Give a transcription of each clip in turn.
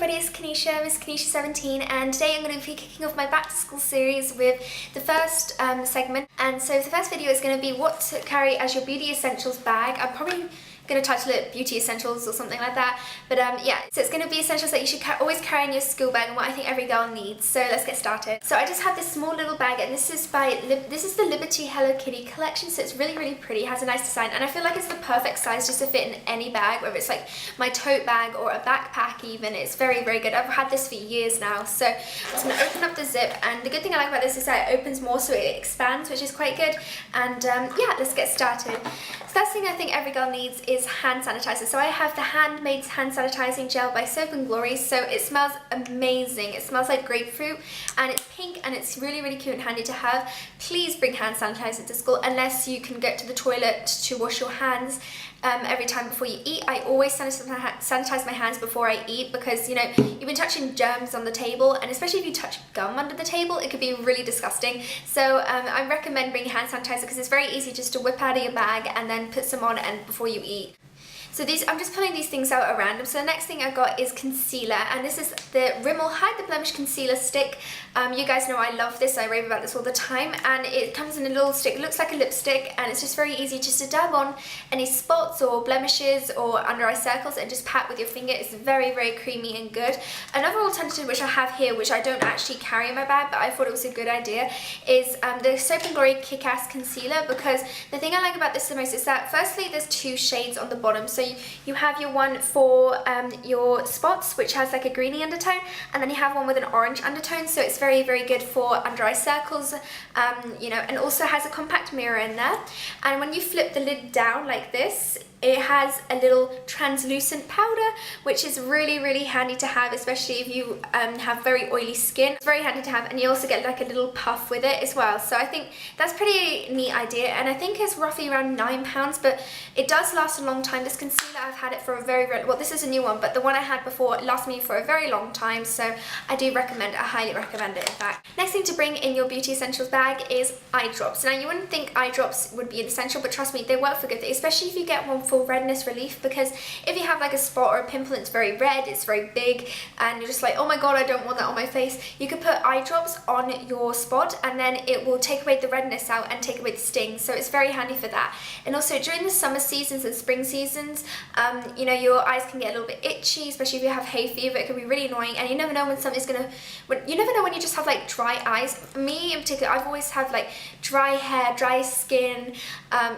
everybody, it's Kenesha, Miss Kenesha 17, and today I'm going to be kicking off my back to school series with the first segment. And so the first video is going to be what to carry as your beauty essentials bag. I'm probably going to title it Beauty Essentials or something like that, but yeah, so it's going to be essentials that you should always carry in your school bag and what I think every girl needs. So let's get started. So I just have this small little bag, and this is the Liberty Hello Kitty collection, so it's really pretty. It has a nice design, and I feel like it's the perfect size just to fit in any bag, whether it's like my tote bag or a backpack even. It's very good. I've had this for years now. So I'm just going to open up the zip, and the good thing I like about this is that it opens more, so it expands, which is quite good. And yeah, let's get started. First thing I think every girl needs is hand sanitizer. So I have the handmade hand sanitizing gel by Soap and Glory. So it smells amazing. It smells like grapefruit, and it's pink, and it's really cute and handy to have. Please bring hand sanitizer to school unless you can get to the toilet to wash your hands every time before you eat. I always sanitize my hands before I eat, because you know, you've been touching germs on the table, and especially if you touch gum under the table, it could be really disgusting. So I recommend bringing hand sanitizer because it's very easy just to whip out of your bag and then put some on and before you eat. So I'm just pulling these things out at random. So the next thing I got is concealer, and this is the Rimmel Hide the Blemish Concealer Stick. You guys know I love this, I rave about this all the time, and it comes in a little stick. It looks like a lipstick, and it's just very easy just to dab on any spots or blemishes or under eye circles and just pat with your finger. It's very creamy and good. Another alternative which I have here, which I don't actually carry in my bag, but I thought it was a good idea, is the Soap and Glory Kick-Ass Concealer, because the thing I like about this the most is that firstly there's two shades on the bottom. So you have your one for your spots, which has like a greeny undertone, and then you have one with an orange undertone, so it's very good for under eye circles, you know, and also has a compact mirror in there. And when you flip the lid down like this, it has a little translucent powder, which is really handy to have, especially if you have very oily skin. It's very handy to have, and you also get like a little puff with it as well. So I think that's a pretty neat idea, and I think it's roughly around £9, but it does last a long time. This concealer, I've had it for a very well, this is a new one, but the one I had before lasted me for a very long time, so I do recommend it. I highly recommend it, in fact. Next thing to bring in your beauty essentials bag is eye drops. Now you wouldn't think eye drops would be an essential, but trust me, they work for good, especially if you get one for redness relief, because if you have like a spot or a pimple and it's very red, it's very big, and you're just like, oh my god, I don't want that on my face, you could put eye drops on your spot, and then it will take away the redness out and take away the sting, so it's very handy for that. And also during the summer seasons and spring seasons, you know, your eyes can get a little bit itchy, especially if you have hay fever. It can be really annoying, and you never know when something's gonna, you never know when you just have like dry eyes. Me in particular, I've always had like dry hair, dry skin,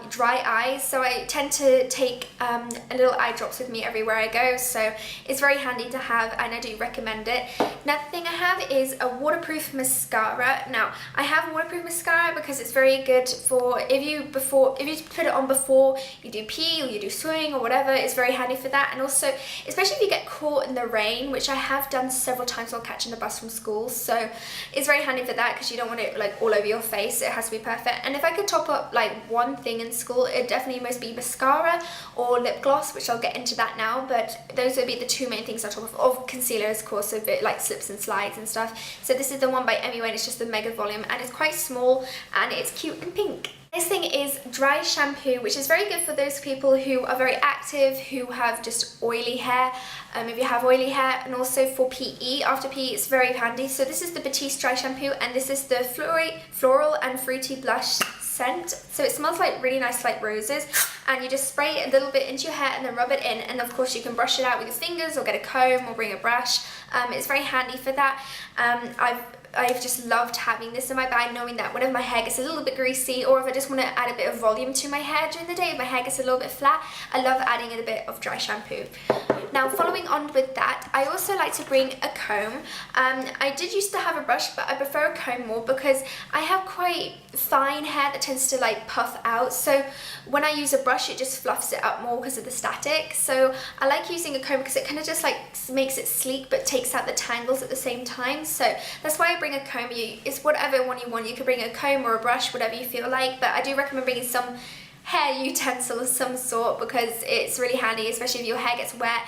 dry eyes, so I tend to take a little eye drops with me everywhere I go, so it's very handy to have, and I do recommend it. Another thing I have is a waterproof mascara. Now I have waterproof mascara because it's very good for if you put it on before you do pee or you do swimming or whatever. It's very handy for that, and also especially if you get caught in the rain, which I have done several times while catching the bus from school, so it's very handy for that because you don't want it like all over your face. It has to be perfect. And if I could top up like one thing in school, it'd definitely must be mascara or lip gloss, which I'll get into that now, but those would be the two main things on top of concealer, of course, a bit like slips and slides and stuff. So this is the one by MUN. It's just the mega volume, and it's quite small, and it's cute and pink. Next thing is dry shampoo, which is very good for those people who are very active, who have just oily hair, if you have oily hair, and also for PE. After PE, it's very handy. So this is the Batiste dry shampoo, and this is the floral and fruity blush scent. So it smells like really nice, like roses, and you just spray it a little bit into your hair and then rub it in, and of course you can brush it out with your fingers or get a comb or bring a brush. It's very handy for that. I've just loved having this in my bag, knowing that whenever my hair gets a little bit greasy, or if I just want to add a bit of volume to my hair during the day, if my hair gets a little bit flat, I love adding in a bit of dry shampoo. Now following on with that, I also like to bring a comb. I did used to have a brush, but I prefer a comb more because I have quite fine hair that tends to like puff out, so when I use a brush it just fluffs it up more because of the static. So I like using a comb because it kind of just like makes it sleek but takes out the tangles at the same time. So that's why I bring a comb. It's whatever one you want. You could bring a comb or a brush, whatever you feel like, but I do recommend bringing some hair utensil of some sort because it's really handy, especially if your hair gets wet.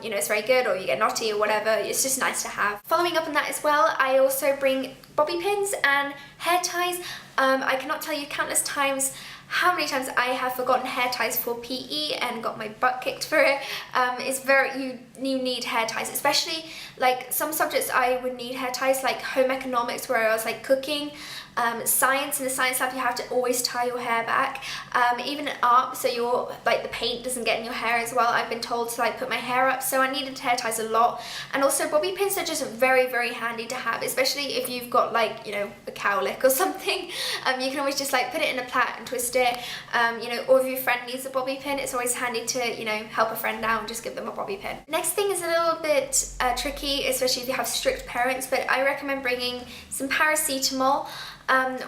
You know, it's very good, or you get knotty or whatever. It's just nice to have. Following up on that as well, I also bring bobby pins and hair ties. I cannot tell you countless times how many times I have forgotten hair ties for PE and got my butt kicked for it. You need hair ties, especially like some subjects I would need hair ties, like home economics, where I was like cooking, science. In the science lab you have to always tie your hair back, even in art, so your like the paint doesn't get in your hair as well. I've been told to like put my hair up, so I needed hair ties a lot. And also bobby pins are just very, very handy to have, especially if you've got like, you know, a cowlick or something. You can always just like put it in a plait and twist it, you know, or if your friend needs a bobby pin, it's always handy to, you know, help a friend out and just give them a bobby pin. Next thing is a little bit tricky, especially if you have strict parents, but I recommend bringing some paracetamol,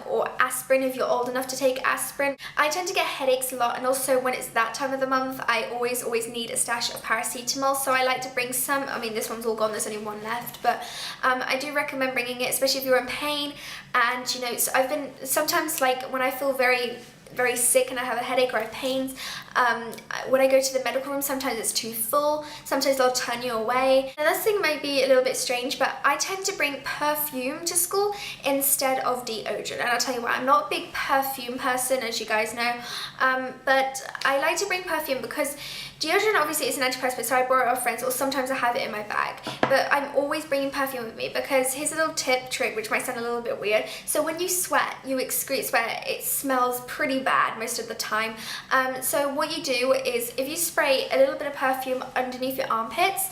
or aspirin if you're old enough to take aspirin. I tend to get headaches a lot, and also when it's that time of the month I always need a stash of paracetamol, so I like to bring some. I mean, this one's all gone, there's only one left, but I do recommend bringing it, especially if you're in pain. And you know, so I've been sometimes, like when I feel very sick and I have a headache or I have pains, when I go to the medical room, sometimes it's too full, sometimes they'll turn you away. Now this thing might be a little bit strange, but I tend to bring perfume to school instead of deodorant, and I'll tell you why. I'm not a big perfume person, as you guys know, but I like to bring perfume because deodorant obviously is an antiperspirant, so I borrow it off friends, or sometimes I have it in my bag. But I'm always bringing perfume with me because here's a little trick, which might sound a little bit weird. So when you sweat, you excrete sweat, it smells pretty bad most of the time. So what you do is, if you spray a little bit of perfume underneath your armpits,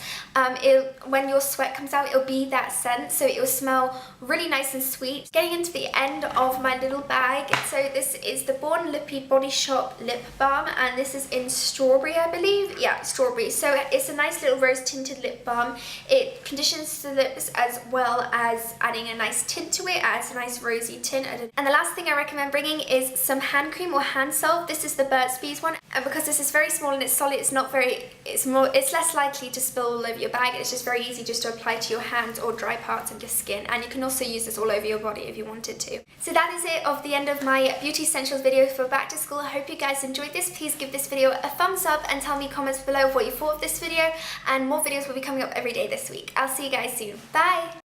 when your sweat comes out, it'll be that scent, so it'll smell really nice and sweet. Getting into the end of my little bag, so this is the Born Lippy Body Shop Lip Balm, and this is in strawberry, I believe. Yeah, strawberry. So it's a nice little rose tinted lip balm. It conditions the lips as well as adding a nice tint to it, adds a nice rosy tint. And the last thing I recommend bringing is some hand cream or hand salve. This is the Burt's Bees one, and because this is very small and it's solid, it's less likely to spill all over your bag. It's just very easy just to apply to your hands or dry parts of your skin, and you can also use this all over your body if you wanted to. So that is it of the end of my beauty essentials video for back to school. I hope you guys enjoyed this. Please give this video a thumbs up and tell me comments below what you thought of this video, and more videos will be coming up every day this week. I'll see you guys soon. Bye!